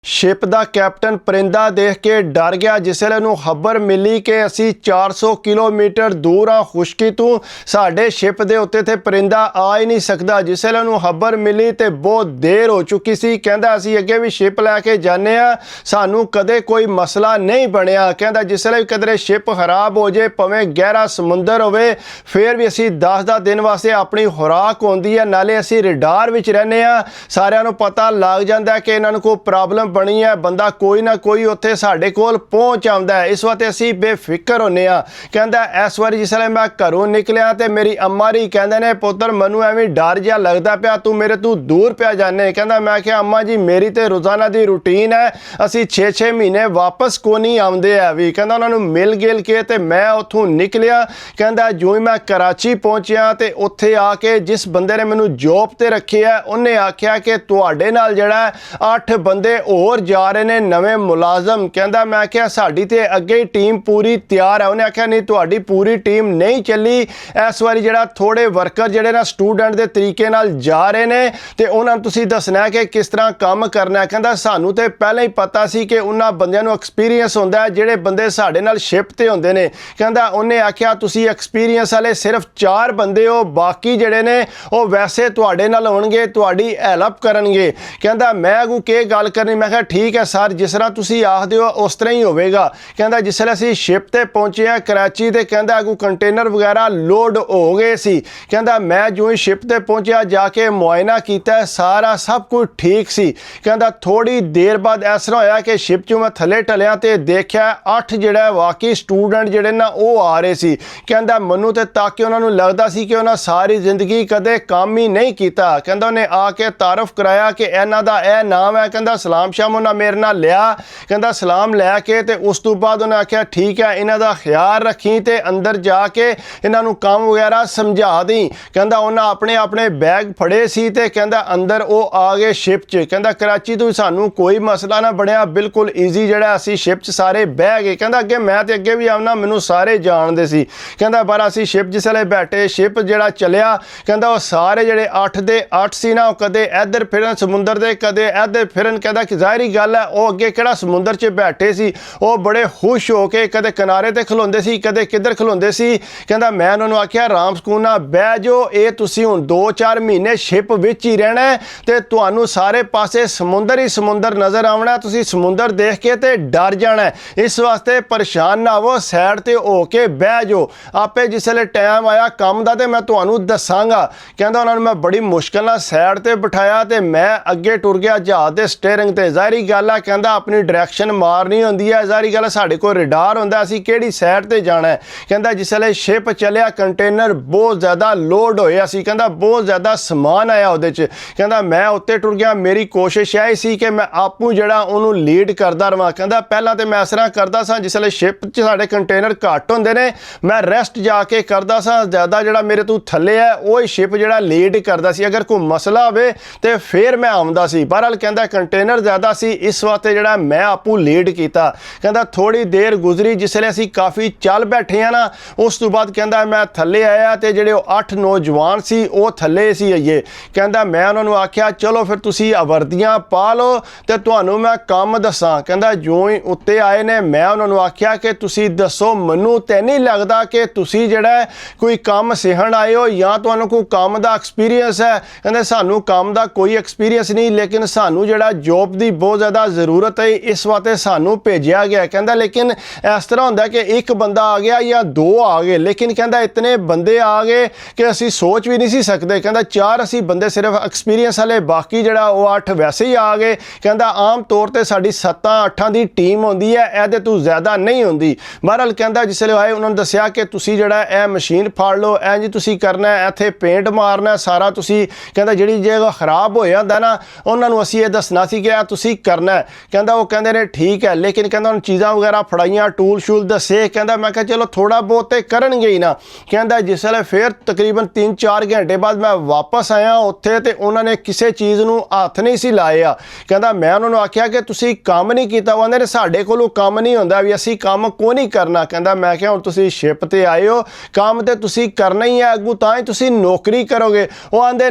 Ship दा captain परिंदा देख के डर गया जिसले नूं खबर मिली कि असी 400 किलोमीटर दूर हाँ खुशकी तू साडे शिप दे उत्ते थे परिंदा आ ही नहीं सकता। जिसले नूं खबर मिली तो बहुत देर हो चुकी सी। कहंदा असी अगे भी शिप लैके जाने आ, सानू कदे कोई मसला नहीं बनया। कहंदा जिसले कदरे शिप खराब हो जाए भावें गहरा समुंदर होवे फिर भी असी 10-10 दिन वास्ते अपनी खुराक होंदी है, नाले असी रडार विच रहने आ। सारिਆਂ ਨੂੰ पता लग जाता है कि इन्हां नूं कोई प्रॉब्लम बनी है, बंदा कोई ना कोई उत्थे साडे कोल पहुँच आउंदा है, इस वास्ते असी बेफिक्र होने आ। कहंदा इस वारी जिसले मैं घरों निकलिया तो मेरी अम्मा री कहंदे ने पुत्तर मैनू एवें डर जिहा लगदा पिया, तू मेरे तू दूर पिया जाने। कहंदा मैं क्या अम्मा जी मेरी तो रोज़ाना की रूटीन है, असी 6-6 महीने वापस को नहीं आउंदे है भी। कहंदा उन्हां नूं मिल गिल के ते मैं उत्थों निकलिया। कहंदा जो ही मैं कराची पहुंचिया तो उत्थे आके जिस बंदे ने मैनू जॉब ते रखे है उन्हें आख्या कि तुहाडे नाल जिहड़ा 8 बंदे होर जा रहे ने नवे मुलाजम। कहंदा मैं क्या साडी ते अगे ही टीम पूरी तैयार है। उन्हें आख्या नहीं तुहाडी पूरी टीम नहीं चली, इस वारी जिहड़ा थोड़े वर्कर जिहड़े ना स्टूडेंट दे तरीके नाल जा रहे ने ते उन्हां नूं तुसीं दसना है कि किस तरह काम करना है। कहंदा सानू ते पहले ही पता सी कि उन्हां बंदियां नूं एक्सपीरियंस हुंदा है जिहड़े बंदे साडे नाल शिप ते हुंदे ने। कहंदा उन्हें आख्या तुसीं एक्सपीरियंस वाले सिर्फ 4 बंदे हो, बाकी जिहड़े ने वो वैसे तुहाडे नाल होणगे, तुहाडी हेल्प करनगे। कहंदा मैं अगू के गल करनी, मैं कहा ठीक है सर जिस तरह तुसीं आखदे हो उस तरह ही होवेगा। कहंदा जिसले असीं शिप ते पहुंचे हैं कराची ते कहंदा अगू कंटेनर वगैरह लोड हो गए सी। कहंदा मैं जो ही शिप ते पहुंचा जाके मुआयना किया, सारा सब कुछ ठीक सी। कहंदा थोड़ी देर बाद इस तरह होया कि शिप चों मैं थले टलिया तो देखा 8 जिहड़ा वाकई स्टूडेंट जिहड़े ना वो आ रहे सी। कहंदा मनु ते ताकि उन्हां नूं लगदा सी कि उन्हां सारी जिंदगी कदे काम ही नहीं कीता। कहंदा उन्हें आके तारफ कराया कि इन्हां दा यह नाम है। कहंदा सलाम शाम उन्हें मेरे नाल लिया। कहंदा सलाम लैके ते उस तो बाद उन्हें आख्या ठीक है इन्हां दा ख्याल रखी ते अंदर जाके इन्हां नूं काम वगैरह समझा दी। कहंदा उन्हें अपने अपने बैग फड़े सी ते कहंदा अंदर वो आ गए शिप च। कहंदा कराची तो सानू कोई मसला ना बनया, बिल्कुल ईजी जिहड़ा असी शिप च सारे बह गए। कहंदा अगे मैं ते अगे भी आउणा मैनू सारे जानदे सी। कहंदा पर असी शिप जिसले बैठे शिप जिहड़ा चलिया कहंदा वो सारे जिहड़े 8 दे 8 सी ना कदे इधर फिरन समुंदर दे कदे इधर फिरन। कहंदा कि ज़ाहिरी गल है वो अगे किहड़ा समुंदर च बैठे सी, वो बड़े खुश हो के कदे किनारे ते खलोंदे सी कदे किधर खलोंदे सी। कहंदा मैं उन्होंने आख्या आराम सकून नाल बह जाओ, ये तुसीं हुण 2-4 महीने शिप विच ही रहना है ते तुहानू सारे पासे समुंदर ही समुंदर नज़र आवना, तुसीं समुंदर देख के ते डर जाना है। इस वास्ते परेशान ना हो, सैड ते हो के बह जाओ, आपे जिसले टाइम आया काम दा ते मैं तुहानू दसांगा। कहंदा उन्होंने मैं बड़ी मुश्किल नाल सैड ते बिठाया ते मैं अगे टुर गया जहाज़ दे स्टेयरिंग ते। ज़ाहिरी गल है कहंदा अपनी डायरैक्शन मारनी होंदी है, ज़ाहिरी गल है साडे कोल रडार हुंदा असीं किहड़ी साइड ते जाना है। कहंदा जिसले शिप चलिया कंटेनर बहुत ज़्यादा लोड होया सी, कहंदा बहुत ज़्यादा समान आया उहदे च। कहंदा मैं उत्ते टुर गया, मेरी कोशिश यही सी कि मैं आपूं जिहड़ा उहनूं लीड करदा रवां। कहंदा पहलां ते मैं इस तरह करदा सां जिसले शिप च साडे कंटेनर घट हुंदे ने मैं रेस्ट जाके करदा सां, ज़्यादा जिहड़ा मेरे तो थल्ले है वही शिप जिहड़ा लीड करदा सी, अगर कोई मसला होवे ते फिर मैं आउंदा सी। बहरहाल कहंदा कंटेनर ज़्यादा सी इस वास्ते जिहड़ा मैं आपूं लीड कीता। कहंदा थोड़ी देर गुजरी जिसले असीं काफ़ी चल बैठे हैं ना, उस तो बाद कहंदा मैं थल्ले आया तो जिहड़े 8 नौजवान सी वो थल्ले सी आइए। कहंदा मैं उन्होंने आख्या चलो फिर तुसीं वर्दियां पा लो ते तुहानू मैं काम दसां। कहंदा जो ही उत्ते आए ने मैं उन्होंने आख्या कि तुसीं दसो मैनू ते नहीं लगदा कि तुसीं जिहड़ा कोई काम सिखण आए हो या तुहानू कोई काम दा एक्सपीरियंस है। कहंदे सानू काम दा कोई एक्सपीरियंस नहीं, लेकिन सानू जिहड़ा जॉब दी बहुत ज़्यादा ज़रूरत है इस वास्ते सानू भेजिया गया। कहंदा लेकिन इस तरह होंदा कि एक बंदा आ गया या 2 आ गए, लेकिन कहंदा इतने बंदे आ गए कि असीं सोच भी नहीं सी सकते। कहंदा 4 असीं बंदे सिर्फ एक्सपीरियंस वाले, बाकी जिहड़ा वो 8 वैसे ही आ गए। कहंदा आम तौर पर साडी 7-8 की टीम होंदी है, इहदे तो ज़्यादा नहीं होंदी। बहरहाल कहंदा जिसले आए उन्होंने दस्सिया कि तुसीं जिहड़ा यह मशीन फाड़ लो, इंज तुसीं करना है, इत्थे पेंट मारना सारा तुसीं। कहंदा जिहड़ी जगह खराब हो जांदा ना उन्हां नूं असीं ये दसना सी कि तुसीं करना है। कहंदा वो कहंदे ने ठीक है, लेकिन कहंदा उन्होंने चीज़ां वगैरह फड़ाइयां टूल शूल दसे। कहंदा मैं कहा चलो थोड़ा बहुत तो करनगे ही ना। कहंदा जिसले फिर तकरीबन 3-4 घंटे बाद मैं वापस आया उत्थे ते उन्होंने किसी चीज़ नूं हत्थ नहीं सी लाया। कहंदा मैं उन्होंने आख्या कि तुसीं काम नहीं कीता। वो आंदे साडे कोलों काम नहीं हुंदा भी असीं काम को नहीं करना। कहंदा मैं क्या हुण तुसीं शिप ते आए हो, काम ते तुसीं करना ही है, अगू तां ही तुसीं नौकरी करोगे। वो आंदे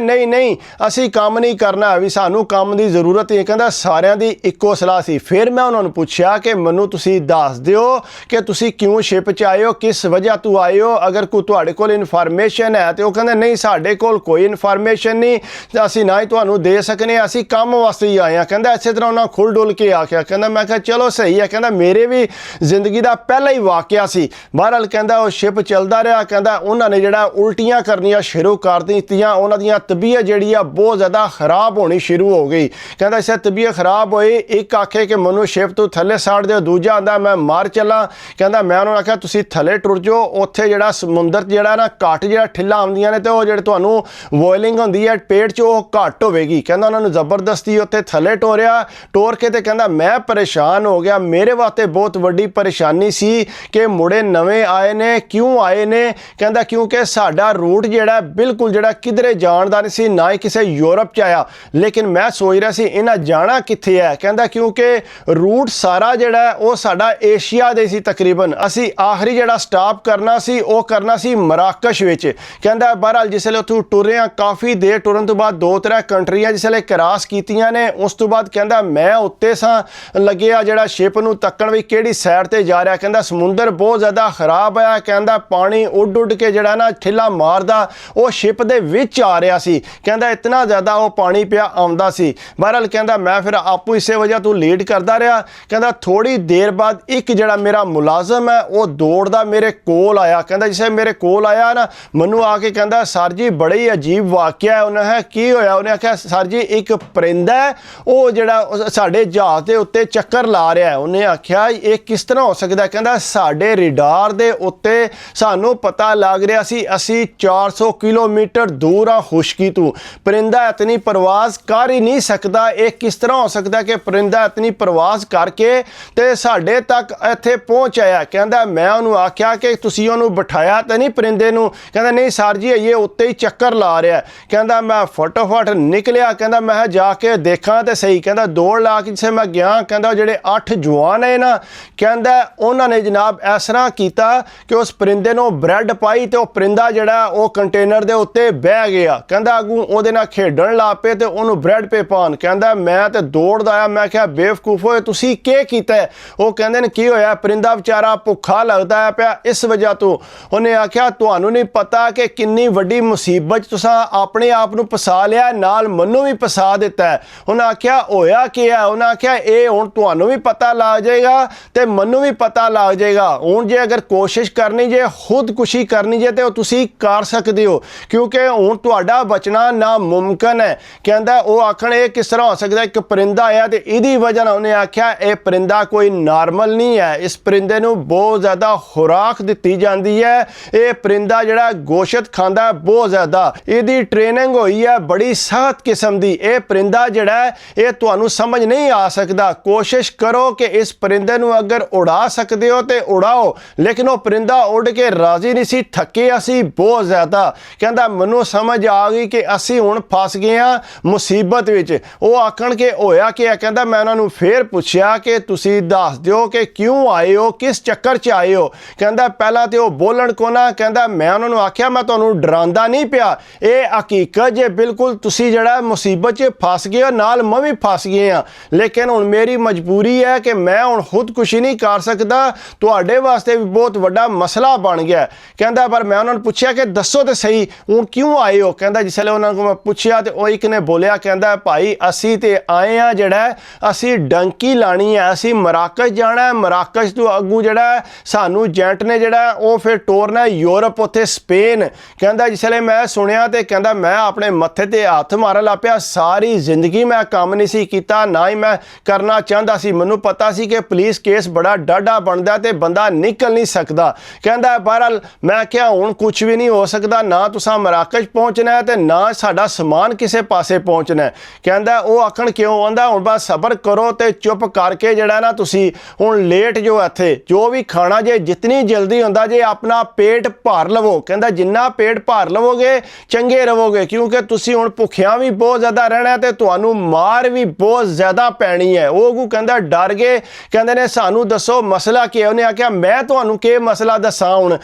नहीं नहीं असीं काम नहीं करना भी, सानू काम की जरूरत ही। कहंदा सारे ਸਾਰਿਆਂ ਦੀ ਇੱਕੋ ਸਲਾਹ ਸੀ। ਫਿਰ ਮੈਂ ਉਹਨਾਂ ਨੂੰ ਪੁੱਛਿਆ ਕਿ ਮੈਨੂੰ ਤੁਸੀਂ ਦੱਸ ਦਿਓ ਕਿ ਤੁਸੀਂ ਕਿਉਂ ਸ਼ਿਪ 'ਚ ਆਏ ਹੋ, ਕਿਸ ਵਜ੍ਹਾ ਤੋਂ ਆਏ ਹੋ, ਅਗਰ ਕੋਈ ਤੁਹਾਡੇ ਕੋਲ ਇਨਫੋਰਮੇਸ਼ਨ ਹੈ। ਤੇ ਉਹ ਕਹਿੰਦੇ ਨਹੀਂ, ਸਾਡੇ ਕੋਲ ਕੋਈ ਇਨਫੋਰਮੇਸ਼ਨ ਨਹੀਂ, ਅਸੀਂ ਨਾ ਹੀ ਤੁਹਾਨੂੰ ਦੇ ਸਕਨੇ, ਅਸੀਂ ਕੰਮ ਵਾਸਤੇ ਹੀ ਆਏ ਹਾਂ। ਕਹਿੰਦਾ ਇਸੇ ਤਰ੍ਹਾਂ ਉਹਨਾਂ ਖੁੱਲ ਡੁੱਲ ਕੇ ਆਖਿਆ। ਕਹਿੰਦਾ ਮੈਂ ਕਿਹਾ ਚਲੋ ਸਹੀ ਹੈ। ਕਹਿੰਦਾ ਮੇਰੇ ਵੀ ਜ਼ਿੰਦਗੀ ਦਾ ਪਹਿਲਾ ਹੀ ਵਾਕਿਆ ਸੀ। ਬਹਰਹਾਲ ਕਹਿੰਦਾ ਉਹ ਸ਼ਿਪ ਚੱਲਦਾ ਰਿਹਾ। ਕਹਿੰਦਾ ਉਹਨਾਂ ਨੇ ਜਿਹੜਾ ਉਲਟੀਆਂ ਕਰਨੀਆਂ ਸ਼ੁਰੂ ਕਰ ਦਿੱਤੀਆਂ, ਉਹਨਾਂ ਦੀਆਂ ਤਬੀਅਤ ਜਿਹੜੀ ਆ ਬਹੁਤ ਜ਼ਿਆਦਾ ਖਰਾਬ ਹੋਣੀ ਸ਼ੁਰੂ ਹੋ ਗਈ। ਕਹਿੰਦਾ ਇਸੇ ਤਬੀਅਤ ਖਰਾਬ ਹੋਈ, ਇੱਕ ਆਖੇ ਕਿ ਮੈਨੂੰ ਸ਼ਿਪ ਤੋਂ ਥੱਲੇ ਸਾੜ ਦਿਓ, ਦੂਜਾ ਆਂਦਾ ਮੈਂ ਮਰ ਚੱਲਾਂ। ਕਹਿੰਦਾ ਮੈਂ ਉਹਨਾਂ ਨੂੰ ਆਖਿਆ ਤੁਸੀਂ ਥੱਲੇ ਟੁਰ ਜਾਓ, ਉੱਥੇ ਜਿਹੜਾ ਸਮੁੰਦਰ ਜਿਹੜਾ ਨਾ ਘੱਟ ਜਿਹੜਾ ਠਿੱਲਾਂ ਆਉਂਦੀਆਂ ਨੇ ਤੇ ਉਹ ਜਿਹੜੇ ਤੁਹਾਨੂੰ ਬੋਇਲਿੰਗ ਹੁੰਦੀ ਹੈ ਪੇਟ 'ਚ ਉਹ ਘੱਟ ਹੋਵੇਗੀ। ਕਹਿੰਦਾ ਉਹਨਾਂ ਨੂੰ ਜ਼ਬਰਦਸਤੀ ਉੱਥੇ ਥੱਲੇ ਟੋਰ ਕੇ ਤੇ ਕਹਿੰਦਾ ਮੈਂ ਪਰੇਸ਼ਾਨ ਹੋ ਗਿਆ। ਮੇਰੇ ਵਾਸਤੇ ਬਹੁਤ ਵੱਡੀ ਪਰੇਸ਼ਾਨੀ ਸੀ ਕਿ ਮੁੰਡੇ ਨਵੇਂ ਆਏ ਨੇ, ਕਿਉਂ ਆਏ ਨੇ। ਕਹਿੰਦਾ ਕਿਉਂਕਿ ਸਾਡਾ ਰੂਟ ਜਿਹੜਾ ਬਿਲਕੁਲ ਜਿਹੜਾ ਕਿਧਰੇ ਜਾਣ ਦਾ ਨਹੀਂ ਸੀ, ਨਾ ਹੀ ਕਿਸੇ ਯੂਰਪ 'ਚ ਆਇਆ। ਲੇਕਿਨ ਮੈਂ ਸੋਚ ਰਿਹਾ ਸੀ ਇਹਨਾਂ ਜਾਣਾ ਕਿੱਥੇ ਹੈ। ਕਹਿੰਦਾ ਕਿਉਂਕਿ ਰੂਟ ਸਾਰਾ ਜਿਹੜਾ ਉਹ ਸਾਡਾ ਏਸ਼ੀਆ ਦੇ ਸੀ ਤਕਰੀਬਨ। ਅਸੀਂ ਆਖਰੀ ਜਿਹੜਾ ਸਟਾਪ ਕਰਨਾ ਸੀ ਉਹ ਕਰਨਾ ਸੀ ਮਰਾਕਸ਼ ਵਿੱਚ। ਕਹਿੰਦਾ ਬਹਰਹਾਲ ਜਿਸਲੇ ਉੱਥੋਂ ਟੁਰੇ ਹਾਂ, ਕਾਫੀ ਦੇਰ ਟੁਰਨ ਤੋਂ ਬਾਅਦ 2-3 ਕੰਟਰੀਆਂ ਜਿਸਲੇ ਕਰਾਸ ਕੀਤੀਆਂ ਨੇ, ਉਸ ਤੋਂ ਬਾਅਦ ਕਹਿੰਦਾ ਮੈਂ ਉੱਤੇ ਸਾਂ ਲੱਗਿਆ ਜਿਹੜਾ ਸ਼ਿਪ ਨੂੰ ਤੱਕਣ ਵੀ ਕਿਹੜੀ ਸਾਈਡ ਤੇ ਜਾ ਰਿਹਾ। ਕਹਿੰਦਾ ਸਮੁੰਦਰ ਬਹੁਤ ਜ਼ਿਆਦਾ ਖਰਾਬ ਆ। ਕਹਿੰਦਾ ਪਾਣੀ ਉੱਡ ਕੇ ਜਿਹੜਾ ਨਾ ਠਿੱਲਾ ਮਾਰਦਾ ਉਹ ਸ਼ਿਪ ਦੇ ਵਿੱਚ ਆ ਰਿਹਾ ਸੀ। ਕਹਿੰਦਾ ਇਤਨਾ ਜ਼ਿਆਦਾ ਉਹ ਪਾਣੀ ਪਿਆ ਆਉਂਦਾ ਸੀ। ਬਹਰਹਾਲ ਕਹਿੰਦਾ ਮੈਂ ਫਿਰ ਆਪੂ ਇਸੇ ਵਜ੍ਹਾ ਤੋਂ ਲੀਡ ਕਰਦਾ ਰਿਹਾ। ਕਹਿੰਦਾ ਥੋੜੀ ਦੇਰ ਬਾਅਦ ਇੱਕ ਜਿਹੜਾ ਮੇਰਾ ਮੁਲਾਜ਼ਮ ਹੈ ਉਹ ਦੌੜਦਾ ਮੇਰੇ ਕੋਲ ਆਇਆ। ਕਹਿੰਦਾ ਜਿਸੇ ਮੇਰੇ ਕੋਲ ਆਇਆ ਨਾ, ਮੈਨੂੰ ਆ ਕੇ ਕਹਿੰਦਾ ਸਰ ਜੀ ਬੜਾ ਹੀ ਅਜੀਬ ਵਾਕਿਆ ਹੈ। ਉਹਨੇ ਹੈ ਕੀ ਹੋਇਆ? ਉਹਨੇ ਆਖਿਆ ਸਰ ਜੀ ਇੱਕ ਪਰਿੰਦਾ ਹੈ ਉਹ ਜਿਹੜਾ ਸਾਡੇ ਜਹਾਜ਼ ਦੇ ਉੱਤੇ ਚੱਕਰ ਲਾ ਰਿਹਾ ਹੈ। ਉਹਨੇ ਆਖਿਆ ਇਹ ਕਿਸ ਤਰ੍ਹਾਂ ਹੋ ਸਕਦਾ? ਕਹਿੰਦਾ ਸਾਡੇ ਰਡਾਰ ਦੇ ਉੱਤੇ ਸਾਨੂੰ ਪਤਾ ਲੱਗ ਰਿਹਾ ਸੀ ਅਸੀਂ 400 ਕਿਲੋਮੀਟਰ ਦੂਰ ਆ ਖੁਸ਼ਕੀ ਤੋਂ। ਪਰਿੰਦਾ ਇਤਨੀ ਪ੍ਰਵਾਜ਼ ਕਰ ਹੀ ਨਹੀਂ ਸਕਦਾ। ਇਹ ਕਿਸ ਤਰ੍ਹਾਂ ਹੋ ਸਕਦਾ ਕਿ ਪਰਿੰਦਾ ਇਤਨੀ ਪ੍ਰਵਾਜ਼ ਕਰਕੇ ਤੇ ਸਾਡੇ ਤੱਕ ਇੱਥੇ ਪਹੁੰਚ ਆਇਆ? ਕਹਿੰਦਾ ਮੈਂ ਉਹਨੂੰ ਆਖਿਆ ਕਿ ਤੁਸੀਂ ਉਹਨੂੰ ਬਿਠਾਇਆ ਤਾਂ ਨਹੀਂ ਪਰਿੰਦੇ ਨੂੰ? ਕਹਿੰਦਾ ਨਹੀਂ ਸਰ ਜੀ ਇਹ ਉੱਤੇ ਹੀ ਚੱਕਰ ਲਾ ਰਿਹਾ। ਕਹਿੰਦਾ ਮੈਂ ਫਟਾਫਟ ਨਿਕਲਿਆ। ਕਹਿੰਦਾ ਮੈਂ ਜਾ ਕੇ ਦੇਖਾਂ ਤੇ ਸਹੀ। ਕਹਿੰਦਾ ਦੌੜ ਲਾ ਕੇ ਜਿਸੇ ਮੈਂ ਗਿਆ, ਕਹਿੰਦਾ ਜਿਹੜੇ 8 ਜਵਾਨ ਹੈ ਨਾ, ਕਹਿੰਦਾ ਉਹਨਾਂ ਨੇ ਜਨਾਬ ਇਸ ਤਰ੍ਹਾਂ ਕੀਤਾ ਕਿ ਉਸ ਪਰਿੰਦੇ ਨੂੰ ਬ੍ਰੈਡ ਪਾਈ ਤੇ ਉਹ ਪਰਿੰਦਾ ਜਿਹੜਾ ਉਹ ਕੰਟੇਨਰ ਦੇ ਉੱਤੇ ਬਹਿ ਗਿਆ। ਕਹਿੰਦਾ ਅੱਗੋਂ ਉਹਦੇ ਨਾਲ ਖੇਡਣ ਲੱਗ ਪਏ ਤੇ ਉਹਨੂੰ ਬ੍ਰੈਡ ਪੇ ਪਾਉਣ। ਕਹਿੰਦਾ ਮੈਂ ਤੇ ਦੌੜਦਾ ਆਇਆ। ਮੈਂ ਕਿਹਾ ਬੇਵਕੂਫ ਹੋਏ ਤੁਸੀਂ ਕੀ ਕੀਤਾ? ਉਹ ਕਹਿੰਦੇ ਨੇ ਕੀ ਹੋਇਆ? ਪਰਿੰਦਾ ਵਿਚਾਰਾ ਭੁੱਖਾ ਲੱਗਦਾ ਪਿਆ ਇਸ ਵਜ੍ਹਾ ਤੋਂ। ਉਹਨੇ ਆਖਿਆ ਤੁਹਾਨੂੰ ਨਹੀਂ ਪਤਾ ਕਿ ਕਿੰਨੀ ਵੱਡੀ ਮੁਸੀਬਤ ਤੁਸੀਂ ਆਪਣੇ ਆਪ ਨੂੰ ਫਸਾ ਲਿਆ, ਨਾਲ ਮੈਨੂੰ ਵੀ ਫਸਾ ਦਿੱਤਾ। ਉਹਨਾਂ ਆਖਿਆ ਹੋਇਆ ਕੀ ਹੈ? ਉਹਨਾਂ ਆਖਿਆ ਇਹ ਹੁਣ ਤੁਹਾਨੂੰ ਵੀ ਪਤਾ ਲੱਗ ਜਾਏਗਾ ਤੇ ਮੈਨੂੰ ਵੀ ਪਤਾ ਲੱਗ ਜਾਏਗਾ। ਹੁਣ ਜੇ ਅਗਰ ਕੋਸ਼ਿਸ਼ ਕਰਨੀ ਜੇ ਖੁਦਕੁਸ਼ੀ ਕਰਨੀ ਜੇ ਤੇ ਉਹ ਤੁਸੀਂ ਕਰ ਸਕਦੇ ਹੋ, ਕਿਉਂਕਿ ਹੁਣ ਤੁਹਾਡਾ ਬਚਣਾ ਨਾਮੁਮਕਿਨ ਹੈ। ਕਹਿੰਦਾ ਉਹ ਆਖਣ ਇਹ ਕਿਸ ਤਰ੍ਹਾਂ ਹੋ ਸਕਦਾ? ਇੱਕ ਪਰਿੰਦਾ ਆਇਆ ਤੇ ਇਹਦੀ ਵਜ੍ਹਾ ਨਾਲ। ਉਹਨੇ ਆਖਿਆ ਇਹ ਪਰਿੰਦਾ ਕੋਈ ਨਾਰਮਲ ਨਹੀਂ ਹੈ, ਇਸ ਪਰਿੰਦੇ ਨੂੰ ਬਹੁਤ ਜ਼ਿਆਦਾ ਖੁਰਾਕ ਦਿੱਤੀ ਜਾਂਦੀ ਹੈ। ਇਹ ਪਰਿੰਦਾ ਜਿਹੜਾ ਗੋਸ਼ਤ ਖਾਂਦਾ ਬਹੁਤ ਜ਼ਿਆਦਾ, ਇਹਦੀ ਟ੍ਰੇਨਿੰਗ ਹੋਈ ਹੈ ਬੜੀ ਸਖਤ ਕਿਸਮ ਦੀ। ਇਹ ਪਰਿੰਦਾ ਜਿਹੜਾ ਇਹ ਤੁਹਾਨੂੰ ਸਮਝ ਨਹੀਂ ਆ ਸਕਦਾ। ਕੋਸ਼ਿਸ਼ ਕਰੋ ਕਿ ਇਸ ਪਰਿੰਦੇ ਨੂੰ ਅਗਰ ਉਡਾ ਸਕਦੇ ਹੋ ਤੇ ਉਡਾਓ। ਲੇਕਿਨ ਉਹ ਪਰਿੰਦਾ ਉੱਡ ਕੇ ਰਾਜ਼ੀ ਨਹੀਂ ਸੀ, ਥੱਕੇ ਅਸੀਂ ਬਹੁਤ ਜ਼ਿਆਦਾ। ਕਹਿੰਦਾ ਮੈਨੂੰ ਸਮਝ ਆ ਗਈ ਕਿ ਅਸੀਂ ਹੁਣ ਫਸ ਗਏ ਹਾਂ ਮੁਸੀਬਤ ਵਿੱਚ। ਉਹ ਆਖਣ ਕੇ ਹੋਇਆ ਕਿ ਕਹਿੰਦਾ ਮੈਂ ਉਹਨਾਂ ਨੂੰ ਫੇਰ ਪੁੱਛਿਆ ਕਿ ਤੁਸੀਂ ਦੱਸ ਦਿਓ ਕਿ ਕਿਉਂ ਆਏ ਹੋ, ਕਿਸ ਚੱਕਰ 'ਚ ਆਏ ਹੋ। ਕਹਿੰਦਾ ਪਹਿਲਾਂ ਤੇ ਉਹ ਬੋਲਣ ਕੋ ਨਾ। ਕਹਿੰਦਾ ਮੈਂ ਉਹਨਾਂ ਨੂੰ ਆਖਿਆ ਮੈਂ ਤੁਹਾਨੂੰ ਡਰਾਉਂਦਾ ਨਹੀਂ ਪਿਆ, ਇਹ ਹਕੀਕਤ ਜੇ ਬਿਲਕੁਲ ਤੁਸੀਂ ਜਿਹੜਾ ਮੁਸੀਬਤ 'ਚ ਫਸ ਗਏ ਹੋ, ਨਾਲ ਮੈਂ ਵੀ ਫਸ ਗਏ ਹਾਂ। ਲੇਕਿਨ ਹੁਣ ਮੇਰੀ ਮਜਬੂਰੀ ਹੈ ਕਿ ਮੈਂ ਹੁਣ ਖੁਦਕੁਸ਼ੀ ਨਹੀਂ ਕਰ ਸਕਦਾ, ਤੁਹਾਡੇ ਵਾਸਤੇ ਵੀ ਬਹੁਤ ਵੱਡਾ ਮਸਲਾ ਬਣ ਗਿਆ। ਕਹਿੰਦਾ ਪਰ ਮੈਂ ਉਹਨਾਂ ਨੂੰ ਪੁੱਛਿਆ ਕਿ ਦੱਸੋ ਤੇ ਸਹੀ ਹੁਣ ਕਿਉਂ ਆਏ ਹੋ। ਕਹਿੰਦਾ ਜਿਸਲੇ ਉਹਨਾਂ ਨੂੰ ਮੈਂ ਪੁੱਛਿਆ ਤੇ ਉਹ ਇੱਕ ਨੇ ਬੋਲਿਆ, ਕਹਿੰਦਾ ਭਾਈ ਅਸੀਂ ਤੇ ਆਏ ਆ ਜਿਹੜਾ ਅਸੀਂ ਡੰਕੀ ਲਾਣੀ ਹੈ, ਅਸੀਂ ਮਰਾਕਸ਼ ਜਾਣਾ ਹੈ। ਮਰਾਕਸ਼ ਤੋਂ ਅੱਗੂ ਜਿਹੜਾ ਸਾਨੂੰ ਜੈਂਟ ਨੇ ਜਿਹੜਾ ਉਹ ਫਿਰ ਟੋਰਨਾ ਯੂਰਪ, ਉੱਥੇ ਸਪੇਨ। ਕਹਿੰਦਾ ਜਿਸਲੇ ਮੈਂ ਸੁਣਿਆ ਤੇ ਕਹਿੰਦਾ ਮੈਂ ਆਪਣੇ ਮੱਥੇ ਤੇ ਹੱਥ ਮਾਰਨ ਲੱਗ ਪਿਆ। ਸਾਰੀ ਜ਼ਿੰਦਗੀ ਮੈਂ ਕੰਮ ਨਹੀਂ ਸੀ ਕੀਤਾ, ਨਾ ਹੀ ਮੈਂ ਕਰਨਾ ਚਾਹੁੰਦਾ ਸੀ। ਮੈਨੂੰ ਪਤਾ ਸੀ ਕਿ ਪੁਲਿਸ ਕੇਸ ਬੜਾ ਡਾਢਾ ਬਣਦਾ ਤੇ ਬੰਦਾ ਨਿਕਲ ਨਹੀਂ ਸਕਦਾ। ਕਹਿੰਦਾ ਬਹਰਹਾਲ ਮੈਂ ਕਿਹਾ ਹੁਣ ਕੁਝ ਵੀ ਨਹੀਂ ਹੋ ਸਕਦਾ, ਨਾ ਤੁਸੀਂ ਮਰਾਕਸ਼ ਪਹੁੰਚਣਾ ਹੈ ਤੇ ਨਾ ਸਾਡਾ ਸਮਾਨ ਕਿਸੇ ਪਾਸੇ ਪਹੁੰਚਣਾ ਹੈ। ਕਹਿੰਦਾ ਉਹ ਆਖਣ ਕਿਉਂ? ਆਂਦਾ ਹੁਣ ਬਸ ਸਬਰ ਕਰੋ ਤੇ ਚੁੱਪ ਕਰਕੇ ਜਿਹੜਾ ਨਾ ਤੁਸੀਂ ਹੁਣ ਲੇਟ ਜੋ ਇੱਥੇ, ਜੋ ਵੀ ਖਾਣਾ ਜੇ ਜਿਤਨੀ ਜਲਦੀ ਹੁੰਦਾ ਜੇ ਆਪਣਾ ਪੇਟ ਭਰ ਲਵੋ। ਕਹਿੰਦਾ ਜਿੰਨਾ ਪੇਟ ਭਰ ਲਵੋਗੇ ਚੰਗੇ ਰਹੋਗੇ, ਕਿਉਂਕਿ ਤੁਸੀਂ ਹੁਣ ਭੁੱਖਿਆਂ ਵੀ ਬਹੁਤ ਜ਼ਿਆਦਾ ਰਹਿਣਾ ਤੇ ਤੁਹਾਨੂੰ ਮਾਰ ਵੀ ਬਹੁਤ ਜ਼ਿਆਦਾ ਪੈਣੀ ਹੈ। ਉਹ ਕਹਿੰਦਾ ਡਰ ਗਏ। ਕਹਿੰਦੇ ਨੇ ਸਾਨੂੰ ਦੱਸੋ ਮਸਲਾ ਕੀ ਹੈ? ਉਹਨੇ ਆਖਿਆ ਮੈਂ ਤੁਹਾਨੂੰ ਕੀ ਮਸਲਾ ਦੱਸਾਂ ਹੁਣ।